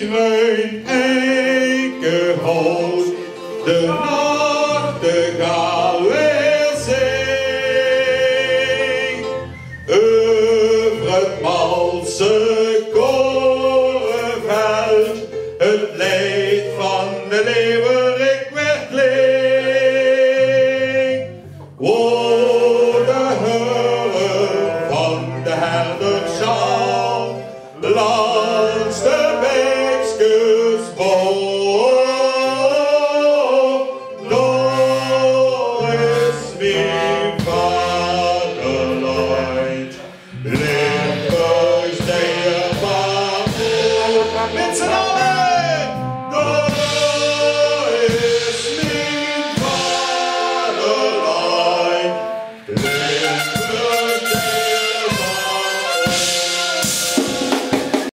schuin eikenhout, de nachtegaal weer zingt. Over het malse korenveld, het leed van de leeuwerik weer klinkt. Woorden horen van de herderszaal, langs de beekjes boven. Daar is mijn vaderland, Limburgs dierbaar. Met z'n allen.